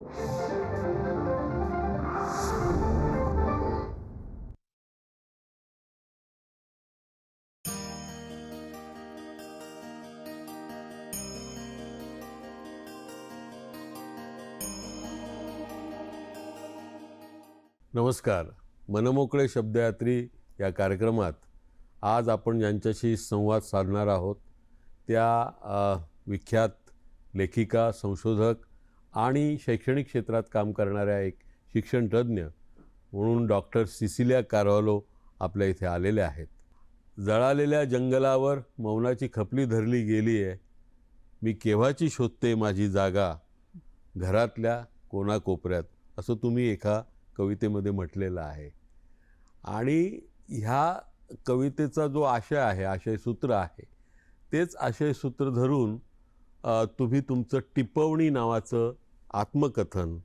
नमस्कार. मनमोकळे शब्दयात्री या कार्यक्रमात आज आपण ज्यांच्याशी संवाद साधणार आहोत त्या विख्यात लेखिका, संशोधक आणि शैक्षणिक क्षेत्रात काम करणाऱ्या एक शिक्षणतज्ञ म्हणून डॉक्टर सिसिलिया कार्वालो आपल्या इथे आलेल्या आहेत. जळालेल्या जंगलावर मौनाची खपली धरली गेली आहे, मी केव्हाची शोधते माझी जागा घरातल्या कोनाकोपऱ्यात, असं तुम्ही एका कवितेमध्ये म्हटलेलं आहे. आणि ह्या कवितेचा जो आशय आहे, आशयसूत्र आहे, तेच आशयसूत्र धरून तुम्ही तुमचं टिपवणी नावाचं आत्मकथन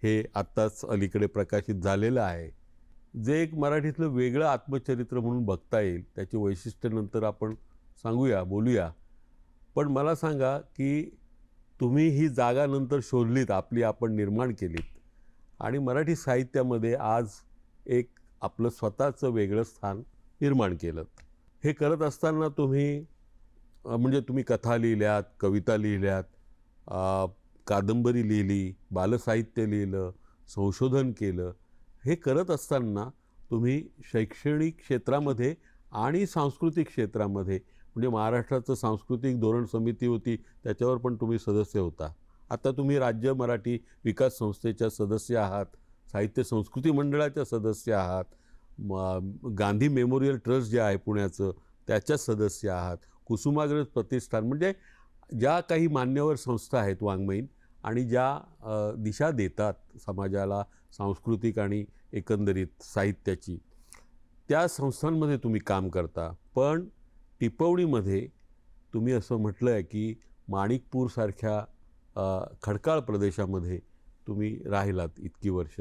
हे आत्ताच अलीकडे प्रकाशित झालेलं आहे, जे एक मराठीतलं वेगळं आत्मचरित्र म्हणून बघता येईल. त्याची वैशिष्ट्यनंतर आपण सांगूया, बोलूया. पण मला सांगा की तुम्ही ही जागा नंतर शोधलीत, आपली आपण निर्माण केलीत आणि मराठी साहित्यामध्ये आज एक आपलं स्वतःचं वेगळं स्थान निर्माण केलं. हे करत असताना तुम्ही म्हणजे तुम्ही कथा लिहिल्यात, कविता लिहिल्यात, कादंबरी लिहिली, बालसाहित्य लिहिलं, संशोधन केलं. हे करत असताना तुम्ही शैक्षणिक क्षेत्रामध्ये आणि सांस्कृतिक क्षेत्रामध्ये, म्हणजे महाराष्ट्राचं सांस्कृतिक धोरण समिती होती त्याच्यावर पण तुम्ही सदस्य होता. आता तुम्ही राज्य मराठी विकास संस्थेच्या सदस्य आहात, साहित्य संस्कृती मंडळाच्या सदस्य आहात, गांधी मेमोरियल ट्रस्ट जे आहे पुण्याचं त्याच्या सदस्य आहात, कुसुमाग्रज प्रतिष्ठान, म्हणजे ज्या काही मान्यवर संस्था आहेत वाङ्मयीन आणि ज्या दिशा देतात समाजाला सांस्कृतिक आणि एकंदरीत साहित्याची, त्या संस्थांमध्ये तुम्ही काम करता. पण टिपवणीमध्ये तुम्ही असं म्हटलं आहे की माणिकपूरसारख्या खडकाळ प्रदेशामध्ये तुम्ही राहिलात इतकी वर्ष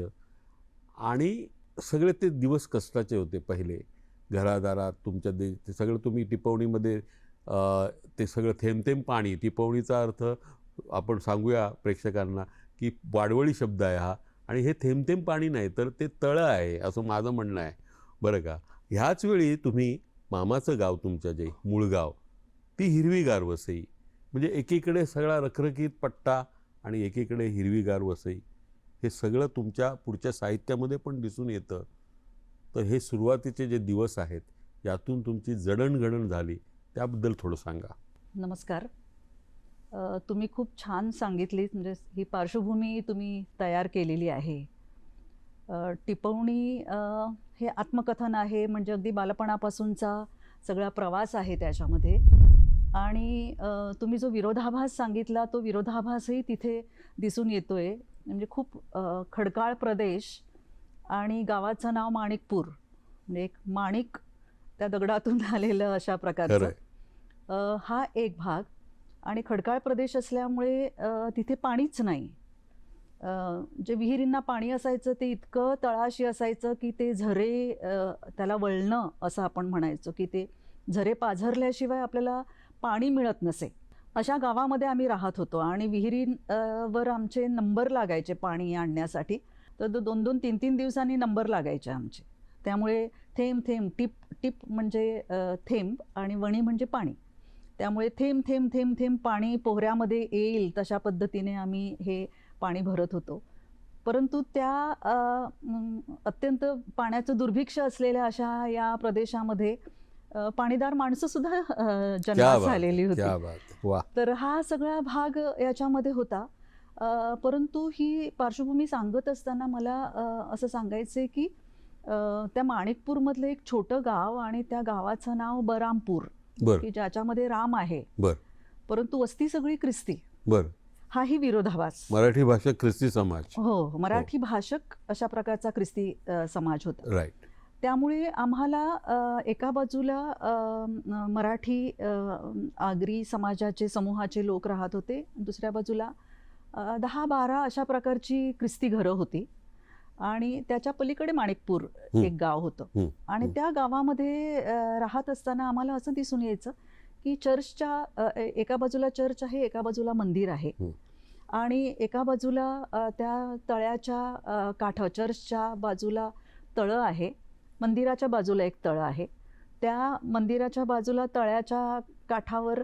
आणि सगळे ते दिवस कष्टाचे होते. पहिले घरादारात तुमच्या ते सगळं तुम्ही टिपवणीमध्ये ते सगळं थेंब थेंब पाणी. टिपवणीचा अर्थ आपण सांगूया प्रेक्षकांना की वाडवळी शब्द आहे हा, आणि हे थेंब थेंब पाणी नाही तर ते तळं आहे असं माझं म्हणणं आहे, बरं का. ह्याच वेळी तुम्ही मामाचं गाव, तुमचं जे मूळ गाव, ती हिरवीगार वसई, म्हणजे एकीकडे सगळा रखरखीत पट्टा आणि एकीकडे हिरवीगार वसई, हे सगळं तुमच्या पुढच्या साहित्यामध्ये पण दिसून येतं. तर हे सुरुवातीचे जे दिवस आहेत यातून तुमची जडणघडण झाली, त्याबद्दल थोडं सांगा. नमस्कार. तुम्ही खूप छान सांगितलीत, म्हणजे ही पार्श्वभूमी तुम्ही तयार केलेली आहे. टिपवणी हे आत्मकथन आहे, म्हणजे अगदी बालपणापासूनचा सगळा प्रवास आहे त्याच्यामध्ये. आणि तुम्ही जो विरोधाभास सांगितला तो विरोधाभासही तिथे दिसून येतोय. म्हणजे खूप खडकाळ प्रदेश आणि गावाचं नाव माणिकपूर, म्हणजे एक माणिक त्या दगडातून आलेलं अशा प्रकारचं हा एक भाग. आणि खडकाळ प्रदेश असल्यामुळे तिथे पाणीच नाही. जे विहिरींना पाणी असायचं ते इतकं तळाशी असायचं की ते झरे, त्याला वळणं असं आपण म्हणायचो, की ते झरे पाझरल्याशिवाय आपल्याला पाणी मिळत नसे. अशा गावामध्ये आम्ही राहत होतो आणि विहिरींवर आमचे नंबर लागायचे पाणी आणण्यासाठी. तर 2-2, 3-3 दिवसांनी नंबर लागायचे आमचे. त्यामुळे थेंब थेंब, टिप टिप म्हणजे थेंब आणि वणी म्हणजे पाणी. त्यामुळे थेंब थेंब थेंब थेंब पाणी पोहऱ्यामध्ये येईल तशा पद्धतीने आम्ही हे पाणी भरत होतो. परंतु त्या अत्यंत पाण्याचं दुर्भिक्ष असलेल्या अशा या प्रदेशामध्ये पाणीदार माणसं सुद्धा जन्मास आलेली होती. तर हा सगळा भाग याच्यामध्ये होता. परंतु ही पार्श्वभूमी सांगत असताना मला असं सांगायचं की त्या माणिकपूरमधलं एक छोटं गाव आणि त्या गावाचं नाव बरामपूर, की ज्याच्यामध्ये राम आहे, परंतु वस्ती सगळी ख्रिस्ती. हाही विरोधाभास. मराठी भाषक ख्रिस्ती समाज. हो, मराठी भाषक अशा प्रकारचा ख्रिस्ती समाज होता. राईट. त्यामुळे आम्हाला एका बाजूला मराठी आगरी समाजाचे समूहाचे लोक राहत होते, दुसऱ्या बाजूला 10-12 अशा प्रकारची ख्रिस्ती घरं होती आणि त्याच्या पलीकडे माणिकपूर एक गाव होतं. आणि त्या गावामध्ये राहत असताना आम्हाला असं दिसून यायचं की चर्चच्या एका बाजूला चर्च आहे, एका बाजूला मंदिर आहे. आणि एका बाजूला त्या तळ्याच्या चर्चच्या बाजूला तळं आहे, मंदिराच्या बाजूला एक तळं आहे. त्या मंदिराच्या बाजूला तळ्याच्या काठावर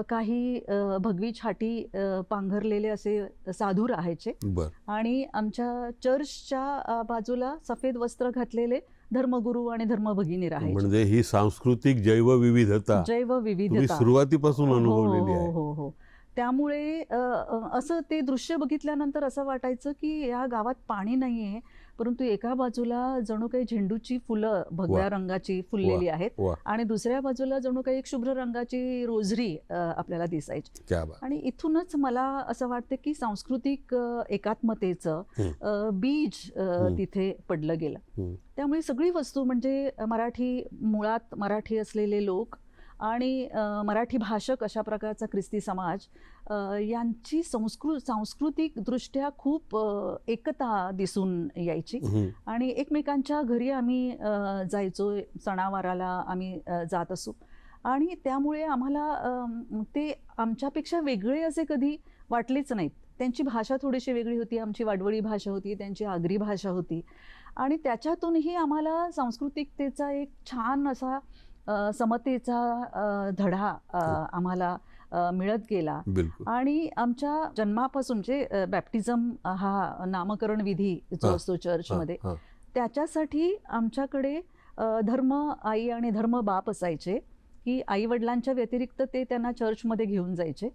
काही भगवी छाटी पांघरलेले असे साधू राहायचे. बर. आणि आमच्या चर्चच्या बाजूला सफेद वस्त्र घातलेले धर्मगुरू आणि धर्मभगिनी राहायचे. म्हणजे ही सांस्कृतिक जैवविविधता तुम्ही जैवविविधता सुरुवातीपासून हो अनुभवलेली हो आहे. हो हो. त्यामुळे असं ते दृश्य बघितल्यानंतर असं वाटायचं की या गावात पाणी नाही आहे, परंतु एका बाजूला जणू काही झेंडूची फुलं भगव्या वा. रंगाची फुललेली आहेत, वा. आणि दुसऱ्या बाजूला जणू काही एक शुभ्र रंगाची रोझरी आपल्याला दिसायची. क्या बात. आणि इथूनच मला असं वाटतं की सांस्कृतिक एकात्मतेचं बीज तिथे पडलं गेलं. त्यामुळे सगळी वस्तू म्हणजे मराठी, मुळात मराठी असलेले लोक आणि मराठी भाषक अशा प्रकारचा ख्रिस्ती समाज यांची सांस्कृतिक दृष्ट्या खूप एकता दिसून यायची. आणि एकमेकांच्या घरी आम्ही जायचो, सणावाराला आम्ही जात असू, आणि त्यामुळे आम्हाला ते आमच्यापेक्षा वेगळे असे कधी वाटलेच नाहीत. त्यांची भाषा थोडीशी वेगळी होती, आमची वाडवळी भाषा होती, त्यांची आगरी भाषा होती, आणि त्याच्यातूनही आम्हाला सांस्कृतिकतेचा एक छान असा समतेचा धडा आम्हाला मिळत गेला. आणि आमच्या जन्मापासून जे बॅप्टिझम हा नामकरण विधी जो असतो चर्चमध्ये, त्याच्यासाठी आमच्याकडे धर्म आई आणि धर्म बाप असायचे, की आई वडिलांच्या व्यतिरिक्त ते त्यांना चर्चमध्ये घेऊन जायचे.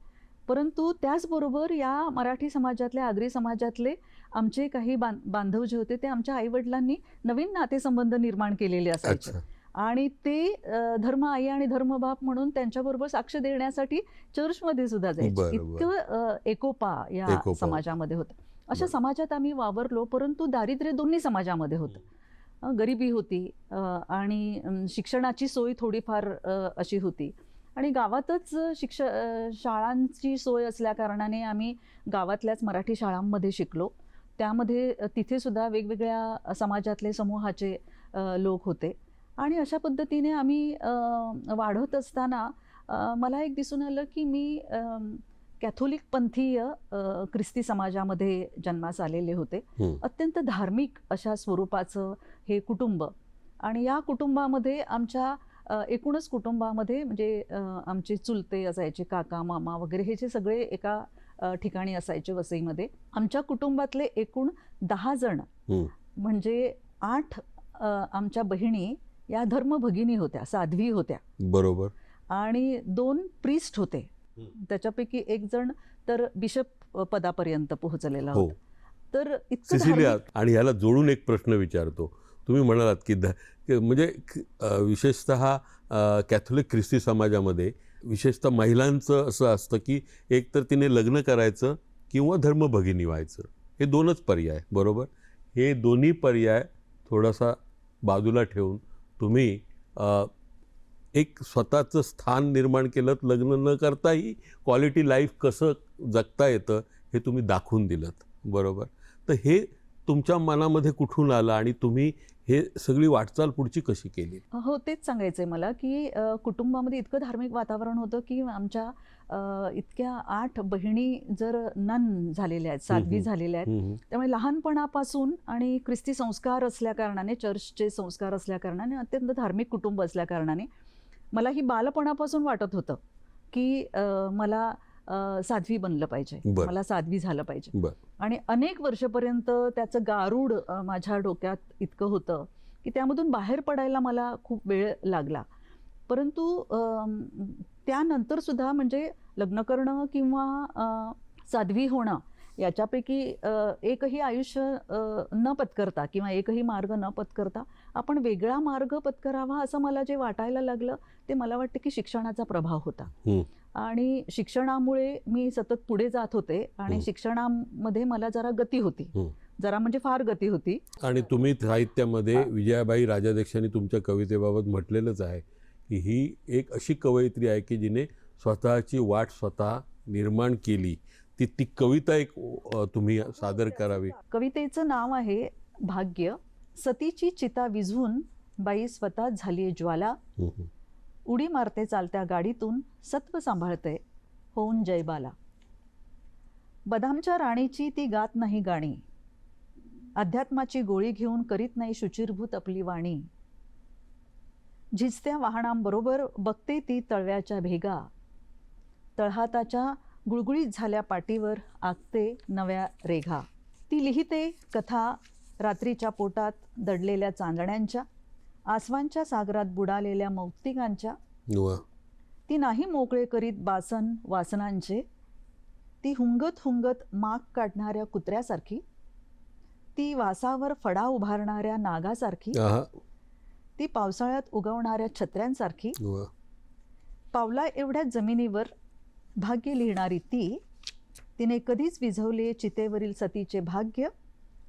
परंतु त्याचबरोबर या मराठी समाजातले, आगरी समाजातले आमचे काही बांधव जे होते ते आमच्या आईवडिलांनी नवीन नातेसंबंध निर्माण केलेले असायचे, आणि ते धर्म आई आणि धर्म बाप म्हणून त्यांच्याबरोबर साक्ष देण्यासाठी चर्चमध्ये सुद्धा जायचे. इतकं एकोपा या समाजामध्ये होतं. अशा समाजात आम्ही वावरलो, परंतु दारिद्र्य दोन्ही समाजामध्ये होतं. गरिबी होती आणि शिक्षणाची सोय थोडीफार अशी होती, आणि गावातच शाळांची सोय असल्याकारणाने आम्ही गावातल्याच मराठी शाळांमध्ये शिकलो. त्यामध्ये तिथे सुद्धा वेगवेगळ्या समाजातले समूहाचे लोक होते, आणि अशा पद्धतीने आम्ही वाढत असताना मला एक दिसून आलं की मी कॅथोलिक पंथीय ख्रिस्ती समाजामध्ये जन्मास आलेले होते. अत्यंत धार्मिक अशा स्वरूपाचं हे कुटुंब, आणि या कुटुंबामध्ये आमच्या एकूणच कुटुंबामध्ये म्हणजे आमचे चुलते असायचे, काका मामा वगैरे, हे जे सगळे एका ठिकाणी असायचे वसईमध्ये. आमच्या कुटुंबातले एकूण 10 जण, म्हणजे 8 आमच्या बहिणी या धर्मभगिनी होत्या, साध्वी होत्या. बरोबर. आणि 2 प्रीस्ट होते, त्याच्यापैकी एक जण तर बिशप पदापर्यंत पोहोचलेला होता. तर सिसिलिया, आणि ह्याला जोडून एक प्रश्न विचारतो. तुम्ही म्हणालात की म्हणजे विशेषतः कॅथोलिक ख्रिस्ती समाजामध्ये विशेषतः महिलांचं असं असतं की एक तर तिने लग्न करायचं किंवा धर्मभगिनी व्हायचं, हे 2च पर्याय. बरोबर. हे दोन्ही पर्याय थोडासा बाजूला ठेवून तुम्ही एक स्वतःचं स्थान निर्माण केलं, लग्न न करताही क्वालिटी लाईफ कसं जगता येतं हे तुम्ही दाखवून दिलंत. बरोबर. तर हे तुमच्या मनामध्ये कुठून आलं आणि तुम्ही हे सगळी वाटचाल पुढची कशी केली? हो, तेच सांगायचं आहे मला की कुटुंबामध्ये इतकं धार्मिक वातावरण होतं की आमच्या इतक्या 8 बहिणी जर नन झालेल्या आहेत, साध्वी झालेल्या आहेत, त्यामुळे लहानपणापासून आणि ख्रिस्ती संस्कार असल्याकारणाने, चर्चचे संस्कार असल्याकारणाने, अत्यंत धार्मिक कुटुंब असल्याकारणाने मला ही बालपणापासून वाटत होतं की मला साध्वी बनलं पाहिजे, मला साध्वी झालं पाहिजे. आणि अनेक वर्षपर्यंत त्याचं गारूड माझ्या डोक्यात इतकं होतं की त्यामधून बाहेर पडायला मला खूप वेळ लागला. परंतु त्यानंतर सुद्धा म्हणजे लग्न करणं किंवा साध्वी होणं याच्यापैकी एकही आयुष्य न पत्करता किंवा एकही मार्ग न पत्करता आपण वेगळा मार्ग पत्करावा असं मला जे वाटायला लागलं ते मला वाटतं की शिक्षणाचा प्रभाव होता. आणि शिक्षणामुळे मी सतत पुढे जात होते आणि शिक्षणामध्ये मला जरा गती होती, जरा म्हणजे फार गती होती. आणि तुम्ही साहित्यामध्ये विजयाबाई राजाध्यक्षांनी तुमच्या कवितेबाबत म्हटलेलंच आहे की ही एक अशी कवयित्री आहे की जिने स्वतःची वाट स्वतः निर्माण केली. ती कविता एक तुम्ही सादर करावी. कवितेचं नाव आहे भाग्य. सतीची चिता विझवून बाई स्वतः झाली ज्वाला, उडी मारते चालत्या गाडीतून सत्व सांभाळते होऊन जयबाला. बदामच्या राणीची ती गात नाही गाणी, अध्यात्माची गोळी घेऊन करीत नाही शुचिरभूत आपली वाणी. झिजत्या वाहनांबरोबर बघते ती तळव्याच्या भेगा, तळहाताच्या गुळगुळीत झाल्या पाटीवर आखते नव्या रेघा. ती लिहिते कथा रात्रीच्या पोटात दडलेल्या चांदण्यांच्या, आसवांच्या सागरात बुडालेल्या मौक्तिकांच्या. वा. ती नाही मोकळे करीत बासन वासनांचे, ती हुंगत हुंगत माग काढणाऱ्या कुत्र्यासारखी, ती वासावर फडा उभारणाऱ्या नागासारखी, आहा. ती पावसाळ्यात उगवणाऱ्या छत्र्यांसारखी. वा. पावला एवढ्या जमिनीवर भाग्य लिहिणारी ती, तिने कधीच विझवले चितेवरील सतीचे भाग्य,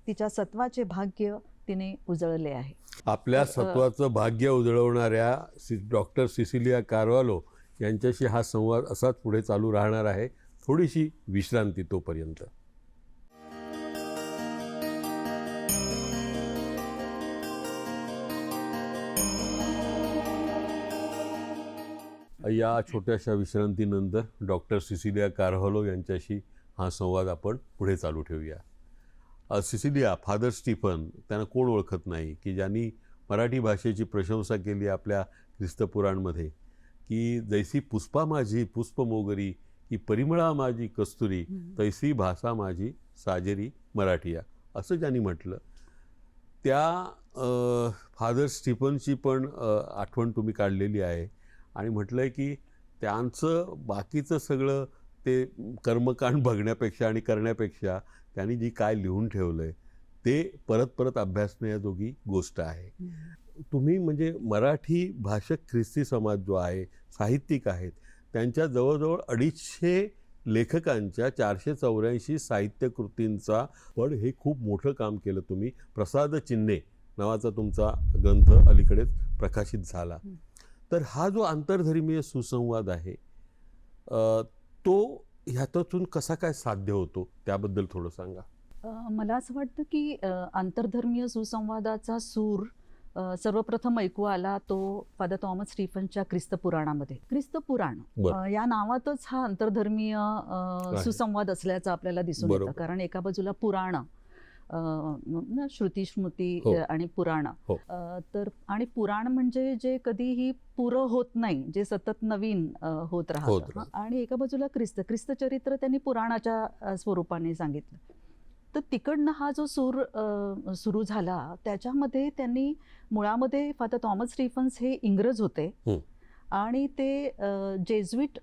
तिच्या सत्वाचे भाग्य तिने उजळले आहे. आपल्या सत्वाचं भाग्य उजळवणाऱ्या डॉक्टर सिसिलिया कार्वालो यांच्याशी हा संवाद असाच पुढे चालू राहणार आहे. थोडीशी विश्रांती तोपर्यंत. या छोट्याशा विश्रांतीनंतर डॉक्टर सिसिलिया कार्व्हालो यांच्याशी हा संवाद आपण पुढे चालू ठेवूया. सिसिलिया, फादर स्टीफन त्यांना कोण ओळखत नाही की ज्यांनी मराठी भाषेची प्रशंसा केली आपल्या ख्रिस्तपुराणमध्ये, की जैसी पुष्पा माझी पुष्प मोगरी, की परिमळा माझी कस्तुरी, तैसी भाषा माझी साजेरी मराठीया, असं ज्यांनी म्हटलं. त्या फादर स्टीफनची पण आठवण तुम्ही काढलेली आहे आणि म्हटलं आहे की त्यांचं बाकीचं सगळं ते कर्मकांड बघण्यापेक्षा आणि करण्यापेक्षा त्यांनी जी काय लिहून ठेवलं आहे ते परत परत अभ्यासण्याजोगी गोष्ट आहे. तुम्ही म्हणजे मराठी भाषक ख्रिस्ती समाज जो आहे, साहित्यिक आहेत, त्यांच्या जवळजवळ 250 लेखकांच्या 484 साहित्य कृतींचा पण हे खूप मोठं काम केलं तुम्ही. प्रसाद चिन्हे नावाचा तुमचा ग्रंथ अलीकडेच प्रकाशित झाला. तर हा जो आंतरधर्मीय सुसंवाद आहे तो ह्यातून कसा काय साध्य होतो त्याबद्दल थोडं सांगा. मला असं वाटतं की आंतरधर्मीय सुसंवादाचा सूर सर्वप्रथम ऐकू आला तो फादर थॉमस स्टीफनच्या ख्रिस्तपुराणामध्ये. ख्रिस्तपुराण या नावातच हा आंतरधर्मीय सुसंवाद असल्याचं आपल्याला दिसून येतं. कारण एका बाजूला पुराण, श्रुती स्मृती आणि पुराण, तर आणि पुराण म्हणजे जे कधीही पुरं होत नाही, जे सतत नवीन होत राहतं. आणि एका बाजूला ख्रिस्त चरित्र त्यांनी पुराणाच्या स्वरूपाने सांगितलं. तर तिकडनं हा जो सूर सुरू झाला त्याच्यामध्ये त्यांनी मुळामध्ये फादर थॉमस स्टीफन्स हे इंग्रज होते आणि ते जेजुईट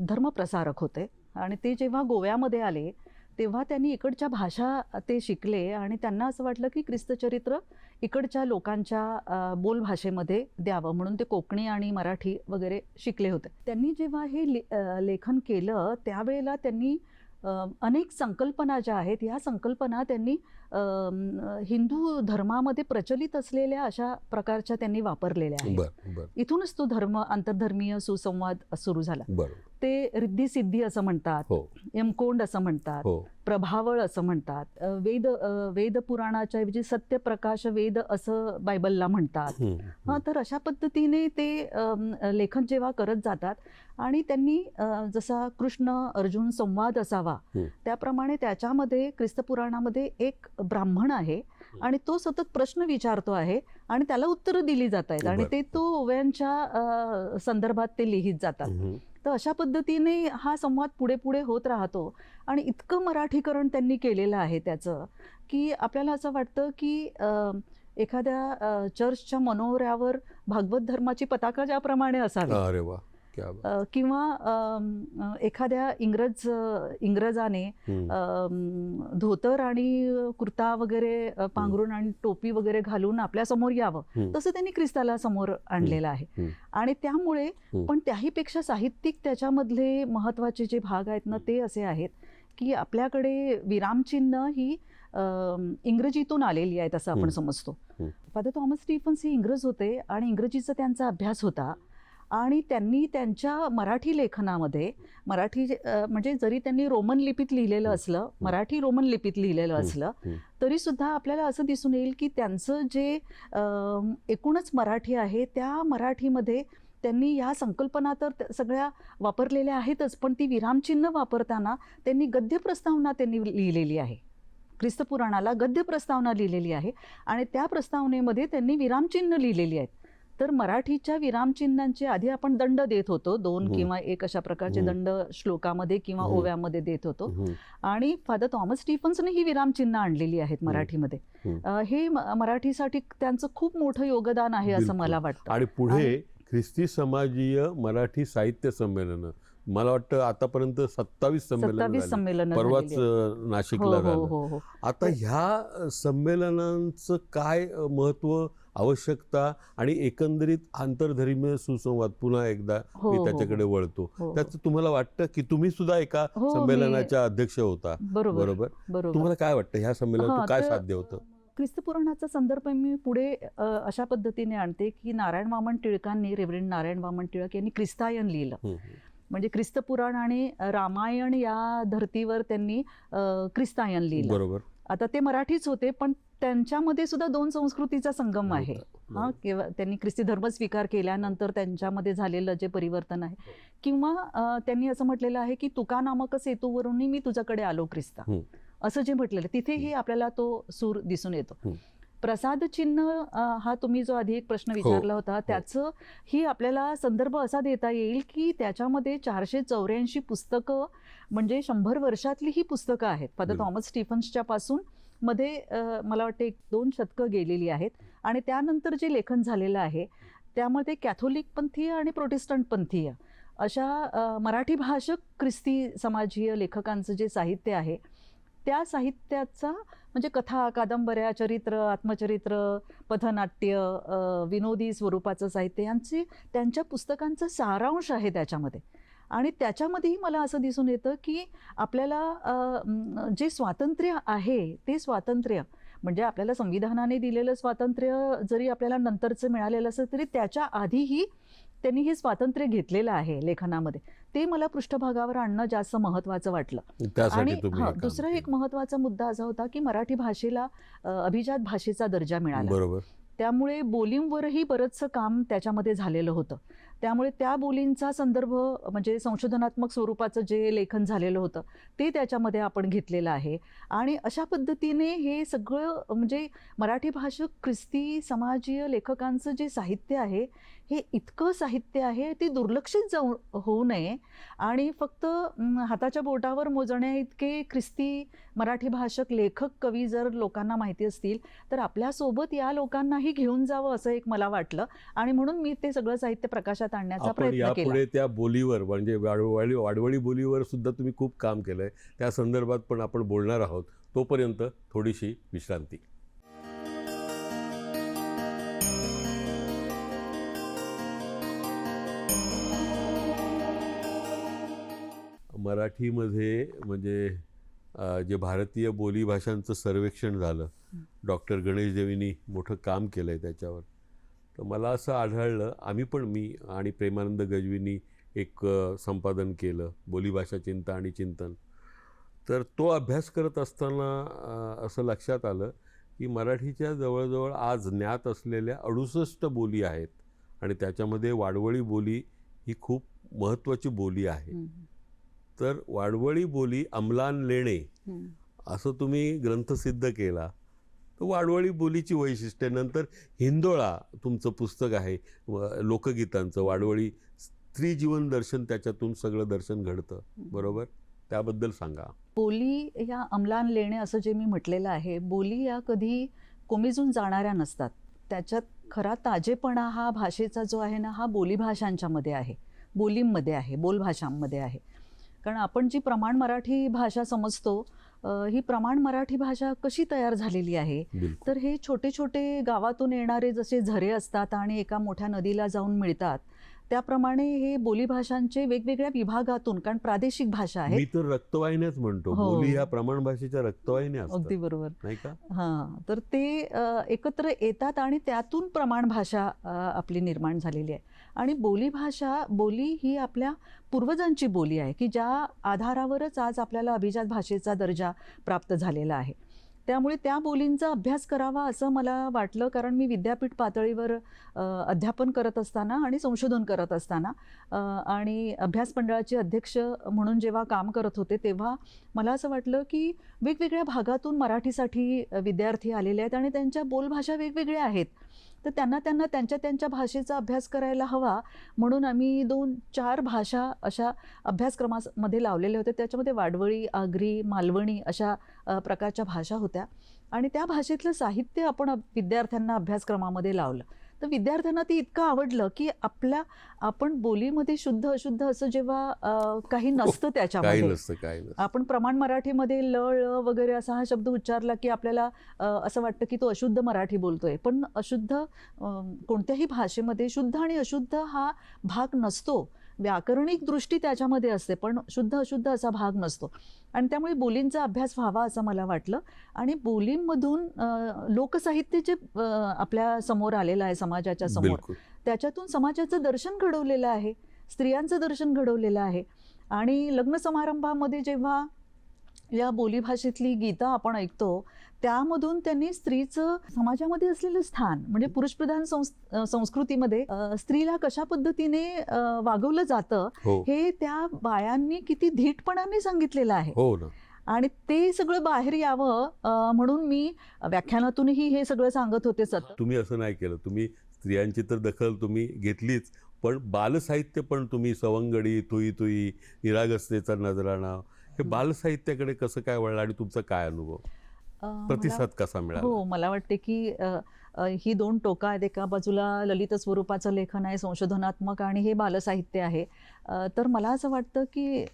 धर्मप्रसारक होते. आणि ते जेव्हा गोव्यामध्ये आले तेव्हा त्यांनी इकडच्या भाषा ते शिकले आणि त्यांना असं वाटलं की ख्रिस्तचरित्र इकडच्या लोकांच्या बोलभाषेमध्ये द्यावं, म्हणून ते कोकणी आणि मराठी वगैरे शिकले होते. त्यांनी जेव्हा हे लेखन केलं त्यावेळेला त्यांनी अनेक संकल्पना ज्या आहेत ह्या संकल्पना त्यांनी हिंदू धर्मामध्ये प्रचलित असलेल्या अशा प्रकारच्या त्यांनी वापरलेल्या आहेत. इथूनच तो आंतरधर्मीय सुसंवाद सुरू झाला. ते रिद्धी सिद्धी असं म्हणतात, यमकोंड असं म्हणतात, प्रभावळ असं म्हणतात, वेद पुराणाच्या ऐवजी सत्यप्रकाश वेद असं बायबलला म्हणतात. तर अशा पद्धतीने ते लेखन जेव्हा करत जातात आणि त्यांनी जसा कृष्ण अर्जुन संवाद असावा त्याप्रमाणे त्याच्यामध्ये ख्रिस्तपुराणामध्ये एक ब्राह्मण आहे आणि तो सतत प्रश्न विचारतो आहे आणि त्याला उत्तरं दिली जात आहेत आणि ते तो ओव्यांच्या संदर्भात ते लिहित जातात. तर अशा पद्धतीने हा संवाद पुढे पुढे होत राहतो आणि इतकं मराठीकरण त्यांनी केलेलं आहे त्याचं की आपल्याला असं वाटतं की एखाद्या चर्चच्या मनोऱ्यावर भागवत धर्माची पताका ज्याप्रमाणे असावी किंवा एखाद्या इंग्रजाने धोतर आणि कुर्ता वगैरे पांघरून आणि टोपी वगैरे घालून आपल्या समोर यावं तसं त्यांनी ख्रिस्ताला समोर आणलेलं आहे. आणि त्यामुळे पण त्याहीपेक्षा साहित्यिक त्याच्यामधले महत्त्वाचे जे भाग आहेत ना ते असे आहेत की आपल्याकडे विरामचिन्ह ही इंग्रजीतून आलेली आहेत असं आपण समजतो. फादर थॉमस स्टीफन्स हे इंग्रज होते आणि इंग्रजीचा त्यांचा अभ्यास होता आणि त्यांनी त्यांच्या मराठी लेखनामध्ये मराठी म्हणजे जरी त्यांनी रोमन लिपीत लिहिलेलं असलं, मराठी रोमन लिपीत लिहिलेलं असलं तरी सुद्धा आपल्याला असं दिसून येईल की त्यांचं जे एकूणच मराठी आहे त्या मराठीमध्ये त्यांनी ह्या संकल्पना तर सगळ्या वापरलेल्या आहेतच, पण ती विरामचिन्ह वापरताना त्यांनी गद्य प्रस्तावना त्यांनी लिहिलेली आहे. ख्रिस्त पुराणाला गद्य प्रस्तावना लिहिलेली आहे आणि त्या प्रस्तावनेमध्ये त्यांनी विरामचिन्ह लिहिलेली आहेत. तर मराठीच्या विरामचिन्हांचे आधी आपण दंड देत होतो, 2 किंवा 1 अशा प्रकारचे दंड श्लोकामध्ये किंवा ओव्यामध्ये देत होतो. आणि फादर थॉमस स्टीफन्सने ही विरामचिन्ह आणलेली आहेत मराठीमध्ये. हे मराठीसाठी त्यांचं खूप मोठं योगदान आहे असं मला वाटतं. आणि पुढे ख्रिस्ती समाजीय मराठी साहित्य संमेलन, मला वाटतं आतापर्यंत 27 संमेलन परवाच नाशिकला झालं. आता ह्या संमेलनांचं काय महत्व, आवश्यकता आणि एकंदरीत आंतरधर्मीय सुसंवाद, पुन्हा एकदा मी त्याच्याकडे वळतो, त्याचं तुम्हाला वाटतं की तुम्ही सुद्धा एका संमेलनाच्या अध्यक्ष होता, बरोबर? तुम्हाला काय वाटतं ह्या संमेलनातून काय साध्य होतं? ख्रिस्त पुराणाचा संदर्भ मी पुढे अशा पद्धतीने आणते की नारायण वामन टिळकांनी, रेव्हरंड नारायण वामन टिळक यांनी ख्रिस्तायन लिहिलं. म्हणजे ख्रिस्त पुराण आणि रामायण या धर्तीवर त्यांनी ख्रिस्तायन लिहिलं. बरोबर. आता ते मराठीच होते, पण त्यांच्यामध्ये सुद्धा 2 संस्कृतीचा संगम आहे. किंवा त्यांनी ख्रिस्ती धर्म स्वीकार केल्यानंतर त्यांच्यामध्ये झालेलं जे परिवर्तन आहे, किंवा त्यांनी असं म्हटलेलं आहे की तुका नामक सेतूवरून मी तुझ्याकडे आलो ख्रिस्ता, असं जे म्हटलेलं तिथेही आपल्याला तो सूर दिसून येतो. प्रसाद चिन्ह हा तुम्ही जो आधी एक प्रश्न विचारला होता, त्याचं ही आपल्याला संदर्भ असा देता येईल की त्याच्यामध्ये 484 पुस्तकं, म्हणजे 100 वर्षातली ही पुस्तकं आहेत. फादर थॉमस स्टीफन्सच्या पासून मध्ये मला वाटतं 1-2 शतकं गेलेली आहेत. आणि त्यानंतर जे लेखन झालेलं आहे त्यामध्ये कॅथोलिक पंथीय आणि प्रोटेस्टंट पंथीय अशा मराठी भाषक ख्रिस्ती समाजीय लेखकांचं जे साहित्य आहे, त्या साहित्याचा म्हणजे कथा, कादंबऱ्या, चरित्र, आत्मचरित्र, पथनाट्य, विनोदी स्वरूपाचं साहित्य यांची त्यांच्या पुस्तकांचा सारांश आहे त्याच्यामध्ये. आणि त्याच्यामध्येही मला असं दिसून येतं की आपल्याला जे स्वातंत्र्य आहे ते स्वातंत्र्य, म्हणजे आपल्याला संविधानाने दिलेलं स्वातंत्र्य जरी आपल्याला नंतरचं मिळालेलं असेल तरी त्याच्या आधीही त्यांनी हे स्वातंत्र्य घेतलेलं आहे लेखनामध्ये. ते मला पृष्ठभागावर आणणं जास्त महत्त्वाचं वाटलं. आणि दुसरा एक महत्त्वाचा मुद्दा असा होता की मराठी भाषेला अभिजात भाषेचा दर्जा मिळाला. बरोबर. त्यामुळे बोलींवरही बरंचसं काम त्याच्यामध्ये झालेलं होतं. त्यामुळे त्या बोलींचा संदर्भ म्हणजे संशोधनात्मक स्वरूपाचं जे लेखन झालेलं होतं ते त्याच्यामध्ये आपण घेतलेलं आहे. आणि अशा पद्धतीने हे सगळं म्हणजे मराठी भाषक ख्रिस्ती समाजीय लेखकांचं जे साहित्य आहे हे इतकं साहित्य आहे ते दुर्लक्षित होऊ नये. आणि फक्त हाताच्या बोटावर मोजण्या इतके ख्रिस्ती मराठी भाषक लेखक कवी जर लोकांना माहिती असतील तर आपल्यासोबत या लोकांनाही घेऊन जावं असं एक मला वाटलं. आणि म्हणून मी ते सगळं साहित्य प्रकाशात आणण्याचा प्रयत्न केला. यापुढे त्या बोलीवर म्हणजे वाडवळी बोलीवर सुद्धा तुम्ही खूप काम केलंय, त्या संदर्भात पण आपण बोलणार आहोत. तोपर्यंत थोडीशी विश्रांती. मराठीमध्ये म्हणजे जे भारतीय बोलीभाषांचं सर्वेक्षण झालं, डॉक्टर गणेश देवींनी मोठं काम केलं आहे त्याच्यावर. तर मला असं आढळलं, मी आणि प्रेमानंद गजवींनी एक संपादन केलं, बोलीभाषा चिंता आणि चिंतन. तर तो अभ्यास करत असताना असं लक्षात आलं की मराठीच्या जवळजवळ आज ज्ञात असलेल्या 68 बोली आहेत आणि त्याच्यामध्ये वाडवळी बोली ही खूप महत्त्वाची बोली आहे. तर वाडवळी बोली अंमलान लेणे असं तुम्ही ग्रंथसिद्ध केला. तर वाडवळी बोलीची वैशिष्ट्ये, नंतर हिंदोळा तुमचं पुस्तक आहे लोकगीतांचं, वाडवळी स्त्री जीवन दर्शन, त्याच्यातून सगळं दर्शन घडतं, बरोबर? त्याबद्दल सांगा. बोली या अंमलान लेणे असं जे मी म्हटलेलं आहे, बोली या कधी कोमेजून जाणाऱ्या नसतात. त्याच्यात खरा ताजेपणा हा भाषेचा जो आहे ना, हा बोलीभाषांच्यामध्ये आहे, बोलींमध्ये आहे, बोलभाषांमध्ये आहे. कारण आपण जी प्रमाण मराठी भाषा समजतो, ही प्रमाण मराठी भाषा कशी तयार झालेली आहे, तर हे छोटे छोटे गावातून येणारे जसे झरे असतात आणि एका मोठ्या नदीला जाऊन मिळतात, त्याप्रमाणे हे बोलीभाषांचे वेगवेगळ्या विभागातून, कारण प्रादेशिक भाषा आहे. मी तर रक्तवाहिन्याच म्हणतो, बोली ह्या प्रमाण भाषेच्या रक्तवाहिन्या असतात. अगदी बरोबर, नाही का? हां, तर ते एकत्र येतात आणि त्यातून प्रमाण भाषा आपली निर्माण झालेली आहे. आणि बोली ही आपल्या पूर्वजांची बोली आहे की ज्या आधारावरच आज आपल्याला अभिजात भाषेचा दर्जा प्राप्त झालेला आहे. त्यामुळे त्या बोलींचा अभ्यास करावा असं मला वाटलं, कारण मी विद्यापीठ पातळीवर अध्यापन करत असताना आणि संशोधन करत असताना आणि अभ्यास मंडळाचे अध्यक्ष म्हणून जेव्हा काम करत होते, तेव्हा मला असं वाटलं की वेगवेगळ्या भागातून मराठीसाठी विद्यार्थी आलेले आहेत आणि त्यांच्या बोलभाषा वेगवेगळ्या आहेत. तर त्यांना त्यांच्या भाषेचा अभ्यास करायला हवा, म्हणून आम्ही 2-4 भाषा अशा अभ्यासक्रमामध्ये लावलेल्या होत्या. त्याच्यामध्ये वाडवळी, आगरी, मालवणी अशा प्रकारच्या भाषा होत्या आणि त्या भाषेतलं साहित्य आपण विद्यार्थ्यांना अभ्यासक्रमामध्ये लावलं. तर विद्यार्थ्यांना ते इतकं आवडलं की आपण बोलीमध्ये शुद्ध अशुद्ध असं जेव्हा काही नसतं काही त्याच्यामध्ये. नसतं, काही नसतं. आपण प्रमाण मराठीमध्ये ल ळ वगैरे असा हा शब्द उच्चारला की आपल्याला असं वाटतं की तो अशुद्ध मराठी बोलतोय. पण अशुद्ध कोणत्याही भाषेमध्ये शुद्ध आणि अशुद्ध हा भाग नसतो. व्याकरणिक दृष्टी त्याच्यामध्ये असते, पण शुद्ध अशुद्ध असा भाग नसतो. आणि त्यामुळे बोलींचा अभ्यास व्हावा असं मला वाटलं. आणि बोलींमधून लोकसाहित्य जे आपल्या समोर आलेलं आहे, समाजाच्या समोर, बिलकुल. त्याच्यातून समाजाचं दर्शन घडवलेलं आहे, स्त्रियांचं दर्शन घडवलेलं आहे. आणि लग्न समारंभामध्ये जेव्हा या बोलीभाषेतली गीतं आपण ऐकतो, त्यामधून त्यांनी स्त्रीचं समाजामध्ये असलेलं स्थान, म्हणजे पुरुषप्रधान संस्कृतीमध्ये स्त्रीला कशा पद्धतीने वागवलं जातं, हो हे त्या बायांनी किती धीटपणाने सांगितलेलं आहे. हो ना. आणि ते सगळं बाहेर यावं म्हणून मी व्याख्यानातूनही हे सगळं सांगत होते सतत. तुम्ही असं नाही केलं, तुम्ही स्त्रियांची तर दखल तुम्ही घेतलीच, पण बालसाहित्य पण तुम्ही, सवंगडी, तुई तुई, निरागसतेचा नजराणा, हे बालसाहित्याकडे कसं काय वळलं आणि तुमचा काय अनुभव, प्रतिसाद कसा मिळाला? हो, मला वाटते की ही 2 टोकं आहेत. एका बाजूला ललित स्वरूपाचं लेखन आहे, संशोधनात्मक, आणि हे बालसाहित्य आहे. तर मला असं वाटतं की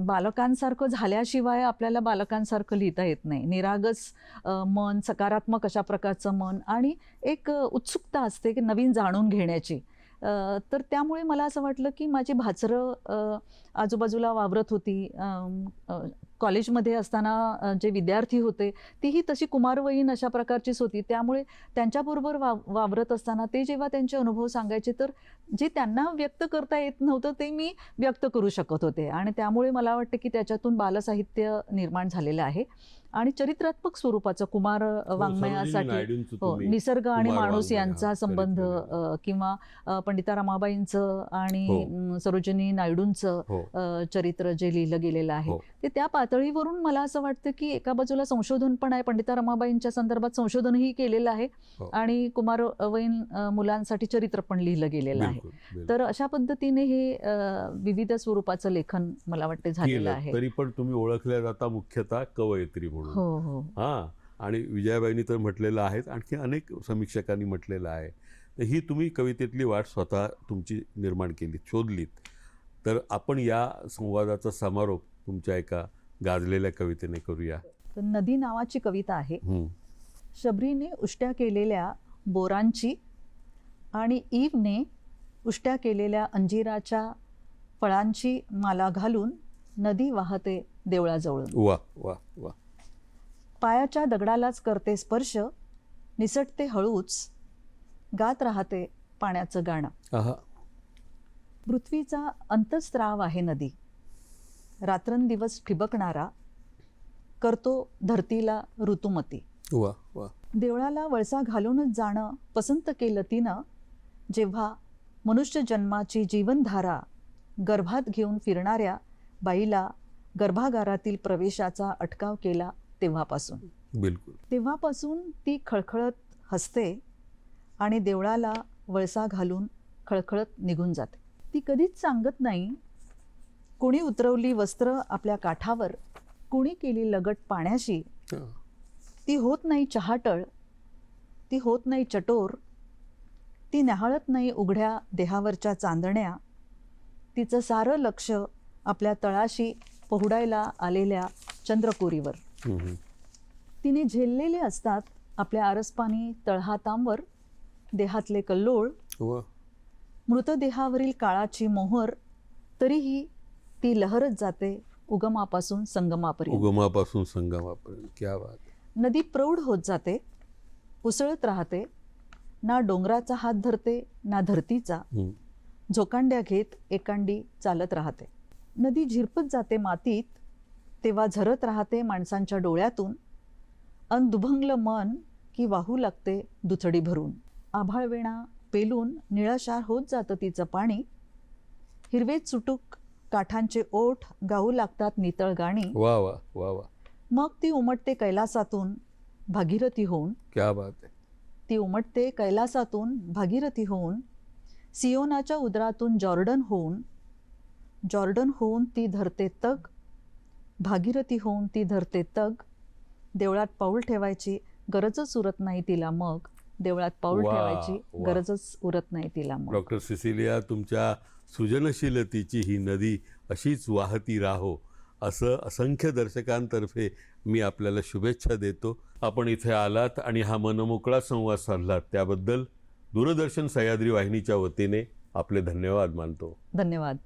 बालकांसारखं झाल्याशिवाय आपल्याला बालकांसारखं लिहिता येत नाही. निरागस मन, सकारात्मक अशा प्रकारचं मन आणि एक उत्सुकता असते की नवीन जाणून घेण्याची. तर त्यामुळे मला असं वाटलं की माझी भाचरं आजूबाजूला वावरत होती. कॉलेजमध्ये असताना जे विद्यार्थी होते तीही तशी कुमारवयीन अशा प्रकारचीच होती. त्यामुळे त्यांच्याबरोबर वावरत असताना ते जेव्हा त्यांचे अनुभव सांगायचे, तर जे त्यांना व्यक्त करता येत नव्हतं ते मी व्यक्त करू शकत होते. आणि त्यामुळे मला वाटतं की त्याच्यातून बालसाहित्य निर्माण झालेलं आहे. आणि चरित्रात्मक स्वरूपाचं कुमार वाङ्मयासाठी निसर्ग आणि माणूस यांचा संबंध, किंवा पंडिता रमाबाईंचं आणि सरोजिनी नायडूंचं चरित्र जे लिहिलं गेलेलं आहे, ते त्या पातळीवरून मला असं वाटतं की एका बाजूला संशोधन पण आहे, पंडिता रमाबाईंच्या संदर्भात संशोधनही केलेलं आहे आणि कुमारवयीन मुलांसाठी चरित्र पण लिहिलं गेलेलं आहे. तर अशा पद्धतीने हे विविध स्वरूपाचं लेखन मला वाटतं झालेलं आहे. तरी पण तुम्ही ओळखल्या जाता मुख्यतः कवयित्री म्हणून. हो हो. आणि विजयाबाईंनी तर म्हटलेलं आहे, आणखी अनेक समीक्षकांनी म्हटलेलं आहे. तर ही तुम्ही कवितेतली वाट स्वतः तुमची निर्माण केलीत, शोधलीत. तर आपण या संवादाचा समारोप तुमच्या एका गाजलेल्या कवितेने करूया. तर नदी नावाची कविता आहे. शबरीने उष्ट्या केलेल्या बोरांची आणि ईवने उष्ट्या केलेल्या अंजिराच्या फळांची माला घालून नदी वाहते देवळाजवळून. वा वा वा. पायाच्या दगडालाच करते स्पर्श, निसटते हळूच, गात राहते पाण्याचं गाणं. पृथ्वीचा अंतस्त्राव आहे नदी, रात्रंदिवस ठिबकणारा, करतो धरतीला ऋतुमती. वा वा. देवळाला वळसा घालूनच जाणं पसंत केलं तिनं, जेव्हा मनुष्य जन्माची जीवनधारा गर्भात घेऊन फिरणाऱ्या बाईला गर्भागारातील प्रवेशाचा अटकाव केला तेव्हापासून. बिलकुल. तेव्हापासून ती खळखळत हसते आणि देवळाला वळसा घालून खळखळत निघून जाते. ती कधीच सांगत नाही कोणी उतरवली वस्त्र आपल्या काठावर, कोणी केली लगट पाण्याशी. ती होत नाही चहाटळ, ती होत नाही चटोर, ती न्याहाळत नाही उघड्या देहावरच्या चांदण्या. तिचं सारं लक्ष आपल्या तळाशी पहुडायला आलेल्या चंद्रकोरीवर. तिने झेललेले असतात आपल्या आरसपानी तळहातांवर देहातले कल्लोळ, मृतदेहावरील काळाची मोहर. तरीही ती लहरत जाते उगमापासून संगमापर्यंत. उगमापासून संगमापर्यंत. क्या बात. नदी प्रौढ होत जाते, उसळत राहते, ना डोंगराचा हात धरते ना धरतीचा, झोकांड्या घेत एकांडी चालत राहते. नदी झिरपत जाते मातीत, तेव्हा झरत राहते माणसांच्या डोळ्यातून. अन दुभंगलं मन की वाहू लागते दुथडी भरून. आभाळवेणा पेलून निळाशार होत जातं तिचं पाणी. हिरवे चुटूक काठांचे ओठ गाऊ लागतात नितळ गाणी. वा वा वा वा, मग ती उमटते कैलासातून भागीरथी होऊन. क्या बात आहे. ती उमटते कैलासातून भागीरथी होऊन. सियोनाच्या उदरातून जॉर्डन होऊन. जॉर्डन होऊन ती धरते तग. भागीरथी होऊन ती धरते तग. देवळात पाऊल ठेवायची गरजच उरत नाही तिला मग. देवळात पाऊल वा, ठेवायची वा. गरजच उरत नाही तिला मग. डॉक्टर सिसिलिया, तुमच्या सृजनशीलतेची ही नदी अशीच वाहती राहो असं असंख्य दर्शकांतर्फे मी आपल्याला शुभेच्छा देतो. आपण इथे आलात आणि हा मनमोकळा संवाद साधलात त्याबद्दल दूरदर्शन सह्याद्री वाहिनीच्या वतीने आपले धन्यवाद मानतो. धन्यवाद.